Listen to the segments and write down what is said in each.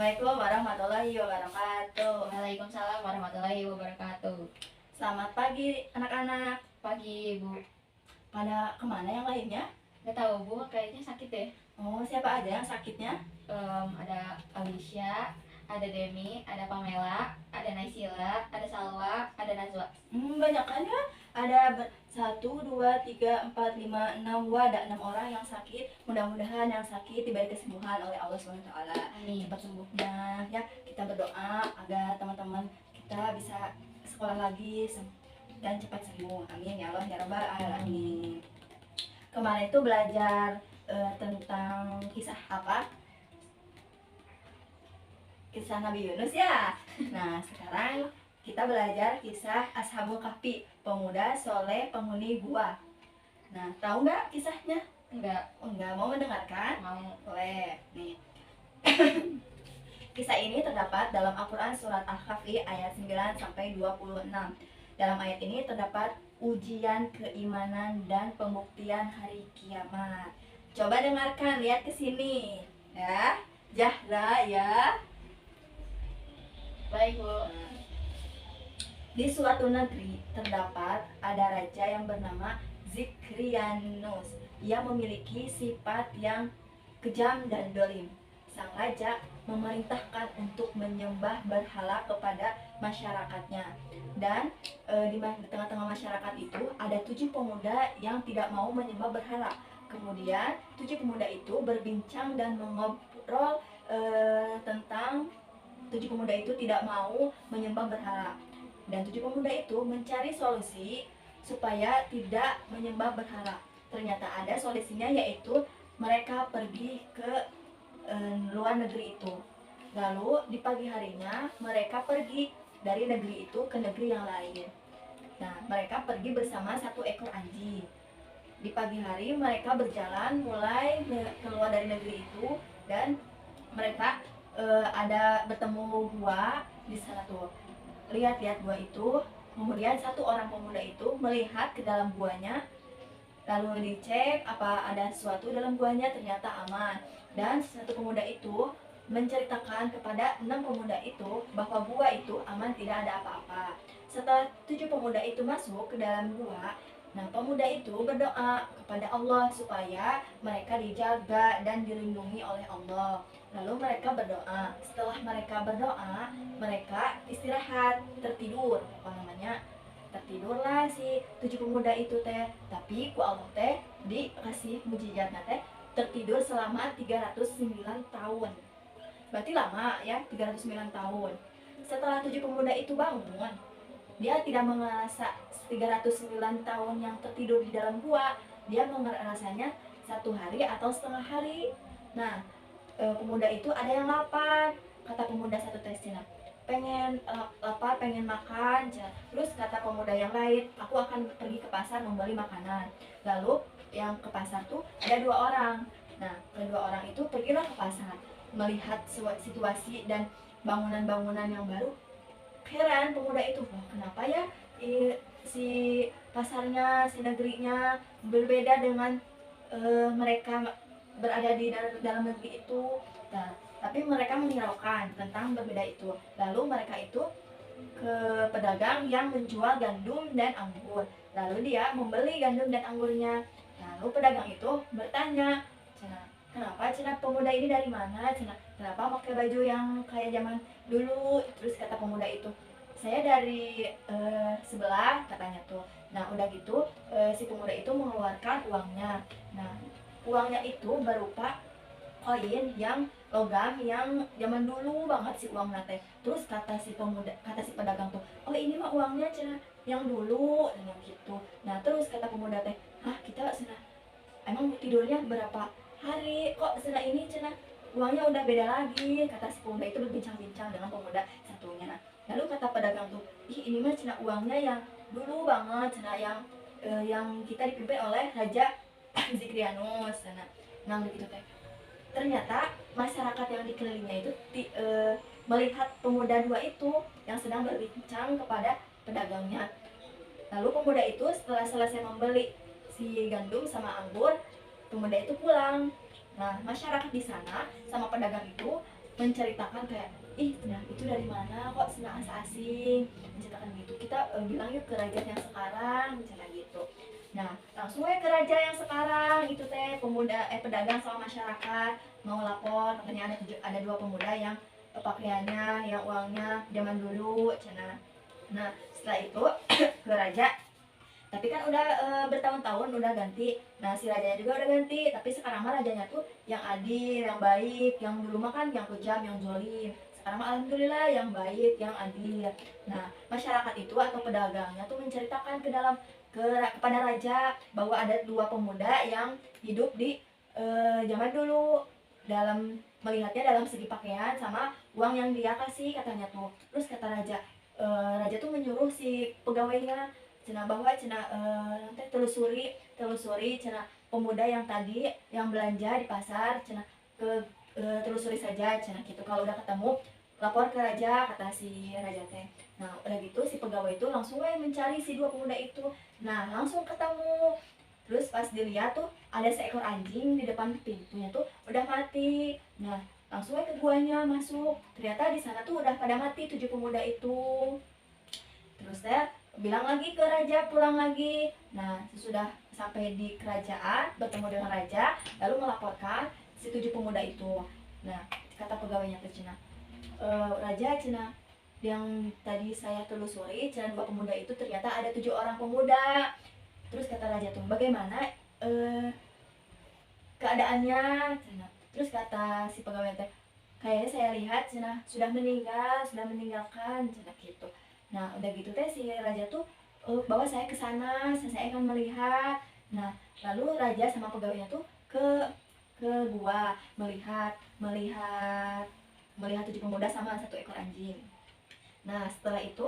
Assalamualaikum warahmatullahi wabarakatuh. Waalaikumsalam warahmatullahi wabarakatuh. Selamat pagi anak-anak. Pagi Bu. Pada kemana yang lainnya? Gak tahu Bu, kayaknya sakit deh. Oh, siapa aja yang sakitnya? Ada Alicia, ada Demi, ada Pamela, ada Naisila, ada Salwa, ada Najwa. Banyak kan ya? Ada 1, 2, 3, 4, 5, 6. Wah, ada 6 orang yang sakit. Mudah-mudahan yang sakit diberi kesembuhan oleh Allah SWT. Amin. Cepat sembuhnya. Ya, kita berdoa agar teman-teman kita bisa sekolah lagi dan cepat sembuh. Amin ya Allah ya Rabbal alamin. Kemarin itu belajar tentang kisah apa? Kisah Nabi Yunus ya. Nah, sekarang kita belajar kisah Ashabul Kahfi, pemuda soleh penghuni gua. Nah, tahu nggak kisahnya? Enggak. Enggak mau mendengarkan? Mau. Boleh. Nih. Kisah ini terdapat dalam Al-Quran surat Al-Kahfi ayat 9 sampai 26. Dalam ayat ini terdapat ujian keimanan dan pembuktian hari kiamat. Coba dengarkan, lihat ke sini. Ya, Zahra ya. Baik Bu. Di suatu negeri terdapat ada raja yang bernama Zikrianus. Ia memiliki sifat yang kejam dan dolim. Sang raja memerintahkan untuk menyembah berhala kepada masyarakatnya. Dan di tengah-tengah masyarakat itu ada 7 pemuda yang tidak mau menyembah berhala. Kemudian 7 pemuda itu berbincang dan mengobrol tentang 7 pemuda itu tidak mau menyembah berhala. Dan 7 pemuda itu mencari solusi supaya tidak menyembah berhala. Ternyata ada solusinya, yaitu mereka pergi ke luar negeri itu. Lalu di pagi harinya mereka pergi dari negeri itu ke negeri yang lain. Nah, mereka pergi bersama 1 ekor anjing. Di pagi hari mereka berjalan mulai keluar dari negeri itu, dan mereka ada bertemu gua di sana tuh. Lihat-lihat gua itu. Kemudian 1 orang pemuda itu melihat ke dalam guanya, lalu dicek apa ada sesuatu dalam guanya, ternyata aman. Dan 1 pemuda itu menceritakan kepada 6 pemuda itu bahwa gua itu aman, tidak ada apa-apa. Setelah 7 pemuda itu masuk ke dalam gua, nah pemuda itu berdoa kepada Allah supaya mereka dijaga dan dilindungi oleh Allah. Lalu mereka berdoa. Setelah mereka berdoa, mereka istirahat, tertidur. Tertidurlah si 7 pemuda itu teh. Tapi ku Allah teh dikasih mujizatna teh tertidur selama 309 tahun. Berarti lama ya, 309 tahun. Setelah 7 pemuda itu bangun, dia tidak merasa 309 tahun yang tertidur di dalam gua. Dia merasanya 1 hari atau setengah hari. Nah, pemuda itu ada yang lapar. Kata pemuda satu teh cina, pengen lapar, pengen makan. Terus kata pemuda yang lain, aku akan pergi ke pasar membeli makanan. Lalu yang ke pasar tuh ada 2 orang. Nah, kedua orang itu pergilah ke pasar, melihat situasi dan bangunan-bangunan yang baru. Heran pemuda itu, wah kenapa ya si pasarnya, si negerinya berbeda dengan mereka berada di dalam negeri itu. Nah, tapi mereka menghiraukan tentang berbeda itu. Lalu mereka itu ke pedagang yang menjual gandum dan anggur. Lalu dia membeli gandum dan anggurnya. Lalu pedagang itu bertanya, kenapa cina pemuda ini dari mana? Kenapa pakai baju yang kayak zaman dulu? Terus kata pemuda itu, saya dari sebelah, katanya tuh. Nah udah gitu si pemuda itu mengeluarkan uangnya. Nah uangnya itu berupa koin yang logam yang zaman dulu banget si uang nate. Terus kata si pedagang tuh, oh ini mah uangnya cina yang dulu, dengan gitu. Nah terus kata pemuda teh, kita cina emang tidurnya berapa hari kok cina ini cina uangnya udah beda lagi. Kata si pemuda itu berbincang-bincang dengan pemuda satunya. Nah, lalu kata pedagang tuh, ini mah cina uangnya yang dulu banget, cina yang kita dipimpin oleh Raja Zikrianus. Nah begitu teh. Ternyata masyarakat yang dikelilingnya itu melihat pemuda 2 itu yang sedang berbincang kepada pedagangnya. Lalu pemuda itu setelah selesai membeli si gandum sama anggur, pemuda itu pulang. Nah masyarakat di sana sama pedagang itu menceritakan kayak, ih nah itu dari mana kok senang asa asing, menceritakan gitu. Kita bilang yuk ke raja yang sekarang, misalnya gitu. Nah langsung ke raja yang sekarang itu teh pemuda pedagang sama masyarakat mau lapor, katanya ada dua pemuda yang pakaiannya yang uangnya zaman dulu cina. Nah setelah itu ke raja, tapi kan udah bertahun-tahun udah ganti. Nah si rajanya juga udah ganti, tapi sekarang mah rajanya tuh yang adil, yang baik. Yang dulu mah kan yang kejam, yang zolim. Sekarang mah alhamdulillah yang baik, yang adil. Nah masyarakat itu atau pedagangnya tuh menceritakan kepada raja bahwa ada dua pemuda yang hidup di zaman dulu, dalam melihatnya dalam segi pakaian sama uang yang dia kasih katanya tuh. Terus kata raja, raja tuh menyuruh si pegawainya cina bahwa cina teh telusuri cina pemuda yang tadi yang belanja di pasar cina ke telusuri saja cina gitu. Kalau udah ketemu lapor ke raja kata si raja teh. Nah udah gitu si pegawai itu langsung mencari si dua pemuda itu. Nah langsung ketemu. Terus pas dilihat tuh ada seekor anjing di depan pintunya tuh udah mati. Nah langsung ke guanya masuk. Ternyata di sana tuh udah pada mati tujuh pemuda itu. Terus saya bilang lagi ke raja, pulang lagi. Nah sesudah sampai di kerajaan bertemu dengan raja, lalu melaporkan si tujuh pemuda itu. Nah kata pegawainya ke Cina, raja Cina, yang tadi saya telusuri Cina dua pemuda itu ternyata ada tujuh orang pemuda. Terus kata raja tuh, bagaimana keadaannya Cina? Terus kata si pegawai teh, kayaknya saya lihat Cina sudah meninggal, sudah meninggalkan Cina gitu. Nah udah gitu teh si raja tuh bawa saya ke sana, saya akan melihat. Nah lalu raja sama pegawainya tuh ke gua melihat melihat melihat tujuh pemuda sama satu ekor anjing. Nah setelah itu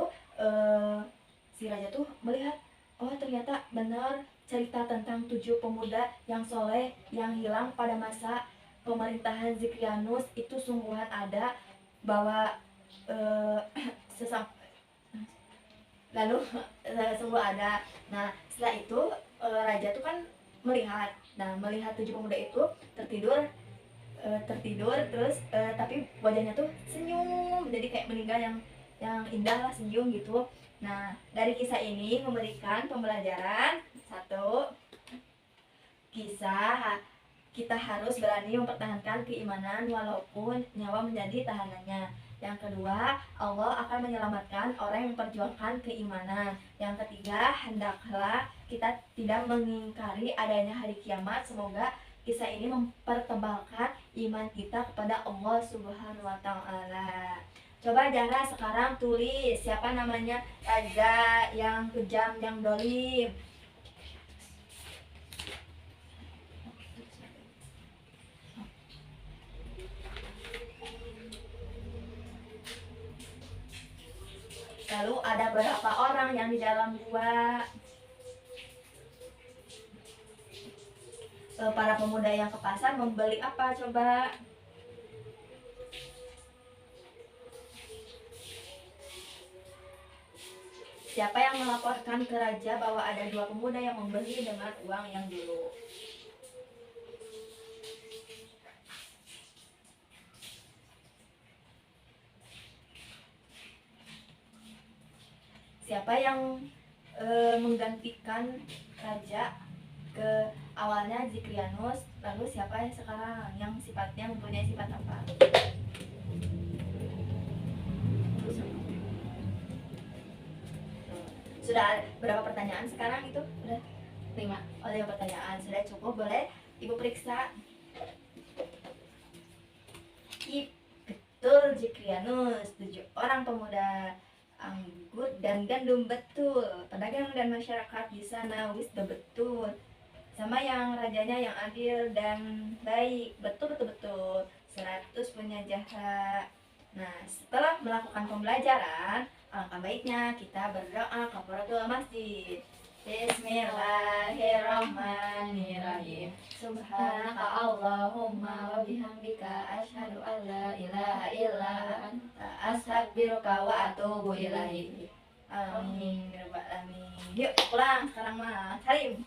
si raja tuh melihat, oh ternyata benar cerita tentang tujuh pemuda yang soleh yang hilang pada masa pemerintahan Zikrianus itu sungguhan ada, bahwa eh, sesam lalu sungguh ada. Nah setelah itu raja tuh kan melihat, nah melihat tujuh pemuda itu tertidur terus tapi wajahnya tuh senyum, jadi kayak meninggal yang indah lah, senyum gitu. Nah dari kisah ini memberikan pembelajaran satu, kisah kita harus berani mempertahankan keimanan walaupun nyawa menjadi tahanannya. Yang kedua, Allah akan menyelamatkan orang yang memperjuangkan keimanan. Yang ketiga, hendaklah kita tidak mengingkari adanya hari kiamat. Semoga kisah ini mempertebalkan iman kita kepada Allah Subhanahu wa taala. Coba Jara sekarang tulis siapa namanya raja yang kejam, yang dolim. Lalu ada berapa orang yang di dalam gua? Para pemuda yang ke pasar membeli apa coba? Siapa yang melaporkan ke raja bahwa ada dua pemuda yang membeli dengan uang yang dulu? Siapa yang menggantikan raja ke awalnya Zikrianus, lalu siapa yang sekarang yang sifatnya mempunyai sifat apa? Sudah berapa pertanyaan sekarang itu? Udah 5. Oh 5 pertanyaan, sudah cukup, boleh ibu periksa. Betul Zikrianus, 7 orang pemuda anggur dan gandum, betul. Pedagang dan masyarakat di sana wisda, betul. Sama yang rajanya yang adil dan baik, betul betul betul. 100 punya jahat. Nah setelah melakukan pembelajaran, alangkah baiknya kita berdoa kafaratul masjid. Bismillahirrahmanirrahim. Subhanaka Allahumma wa bihamdika asyhadu an la ilaha illa anta astaghfiruka wa atubu ilaik. Amin ya rabbal alamin. Yuk pulang sekarang mah. Salim.